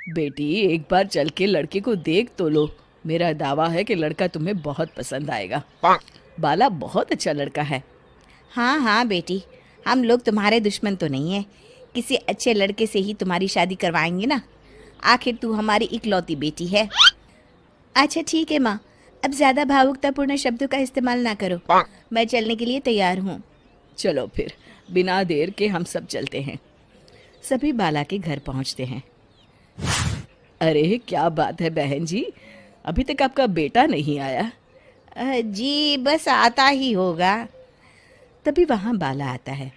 बेटी एक बार चल के लड़के को देख तो लो। मेरा दावा है कि लड़का तुम्हें बहुत पसंद आएगा। बाला बहुत अच्छा लड़का है। हाँ हाँ बेटी, हम लोग तुम्हारे दुश्मन तो नहीं है। किसी अच्छे लड़के से ही तुम्हारी शादी करवाएंगे ना। आखिर तू हमारी इकलौती बेटी है। अच्छा ठीक है माँ, अब ज़्यादा भावुकतापूर्ण शब्दों का इस्तेमाल ना करो। मैं चलने के लिए तैयार हूँ। चलो फिर, बिना देर के हम सब चलते हैं। सभी बाला के घर पहुंचते हैं। अरे क्या बात है बहन जी, अभी तक आपका बेटा नहीं आया? जी बस आता ही होगा। तभी वहां बाला आता है।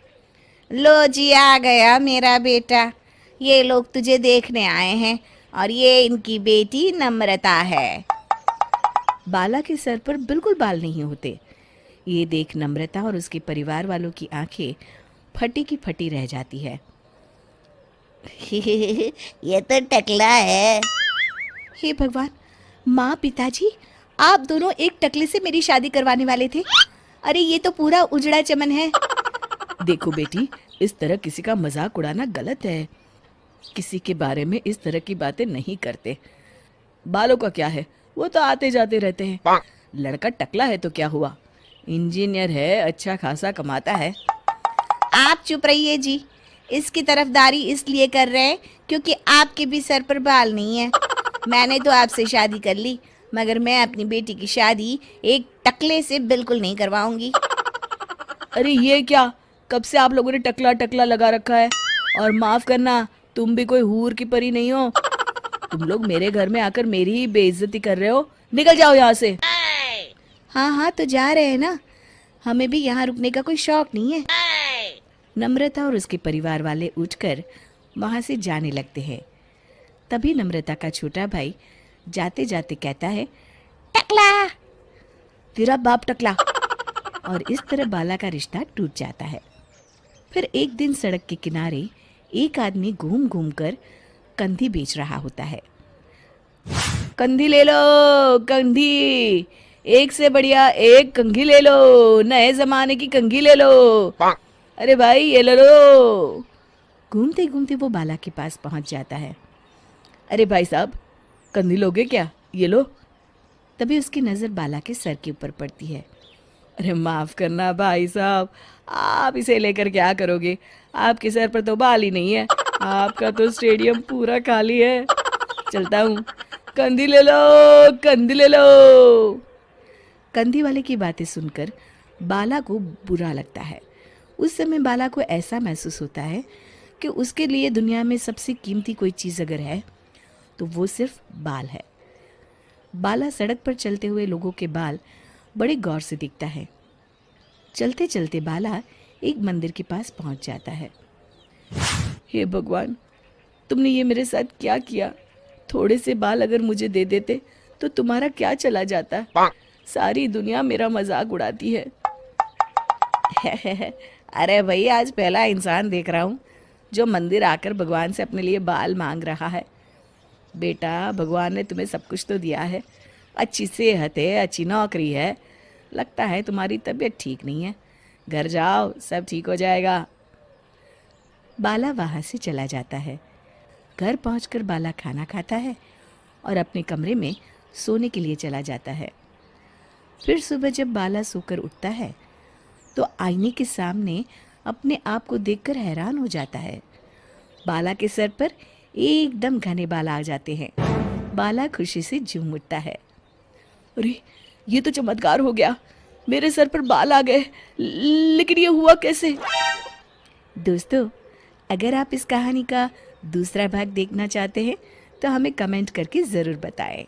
लो जी, आ गया मेरा बेटा। ये लोग तुझे देखने आए हैं और ये इनकी बेटी नम्रता है। बाला के सर पर बिल्कुल बाल नहीं होते। ये देख नम्रता और उसके परिवार वालों की आंखें फटी की फटी रह जाती है। ये तो टकला है। हे भगवान, माँ पिताजी, आप दोनों एक टकले से मेरी शादी करवाने वाले थे। अरे ये तो पूरा उजड़ा चमन है। देखो बेटी, इस तरह किसी का मजाक उड़ाना गलत है। किसी के बारे में इस तरह की बातें नहीं करते। बालों का क्या है, वो तो आते जाते रहते हैं। लड़का टकला है तो क्या हुआ, इंजीनियर है, अच्छा खासा कमाता है। आप चुप रहिए जी। इसकी तरफदारी इसलिए कर रहे हैं क्योंकि आपके भी सर पर बाल नहीं है। मैंने तो आपसे शादी कर ली, मगर मैं अपनी बेटी की शादी एक टकले से बिल्कुल नहीं करवाऊंगी। अरे ये क्या, कब से आप लोगों ने टकला टकला लगा रखा है? और माफ करना, तुम भी कोई हूर की परी नहीं हो। तुम लोग मेरे घर में आकर मेरी ही बेइज्जती कर रहे हो। निकल जाओ यहाँ से। हाँ हाँ तो जा रहे हैं ना, हमें भी यहाँ रुकने का कोई शौक नहीं है। नम्रता और उसके परिवार वाले उठकर वहां से जाने लगते हैं। तभी नम्रता का छोटा भाई जाते जाते कहता है, टकला। तेरा बाप टकला। और इस तरह बाला का रिश्ता टूट जाता है। फिर एक दिन सड़क के किनारे एक आदमी घूम घूम कर कंधी बेच रहा होता है। कंधी ले लो, कंधी, एक से बढ़िया एक कंघी ले लो, नए जमाने की कंघी ले लो। अरे भाई ये ले लो। घूमते घूमते वो बाला के पास पहुंच जाता है। अरे भाई साहब, कंधी लोगे क्या? ये लो। तभी उसकी नज़र बाला के सर के ऊपर पड़ती है। अरे माफ़ करना भाई साहब, आप इसे लेकर क्या करोगे? आपके सर पर तो बाल ही नहीं है। आपका तो स्टेडियम पूरा खाली है। चलता हूँ, कंधी ले लो, कंधी ले लो। कंधी वाले की बातें सुनकर बाला को बुरा लगता है। उस समय बाला को ऐसा महसूस होता है कि उसके लिए दुनिया में सबसे कीमती कोई चीज़ अगर है तो वो सिर्फ बाल है। बाला सड़क पर चलते हुए लोगों के बाल बड़े गौर से दिखता है। चलते चलते बाला एक मंदिर के पास पहुंच जाता है। हे भगवान, तुमने ये मेरे साथ क्या किया? थोड़े से बाल अगर मुझे दे देते तो तुम्हारा क्या चला जाता? सारी दुनिया मेरा मजाक उड़ाती है। अरे भाई, आज पहला इंसान देख रहा हूँ जो मंदिर आकर भगवान से अपने लिए बाल मांग रहा है। बेटा, भगवान ने तुम्हें सब कुछ तो दिया है। अच्छी सेहत है, अच्छी नौकरी है। लगता है तुम्हारी तबीयत ठीक नहीं है। घर जाओ, सब ठीक हो जाएगा। बाला वहाँ से चला जाता है। घर पहुंचकर बाला खाना खाता है और अपने कमरे में सोने के लिए चला जाता है। फिर सुबह जब बाला सोकर उठता है तो आईने के सामने अपने आप को देखकर हैरान हो जाता है। बाला के सर पर एकदम घने बाल आ जाते हैं। बाला खुशी से झूम उठता है। अरे ये तो चमत्कार हो गया, मेरे सर पर बाल आ गए। लेकिन ये हुआ कैसे? दोस्तों, अगर आप इस कहानी का दूसरा भाग देखना चाहते हैं तो हमें कमेंट करके ज़रूर बताएं।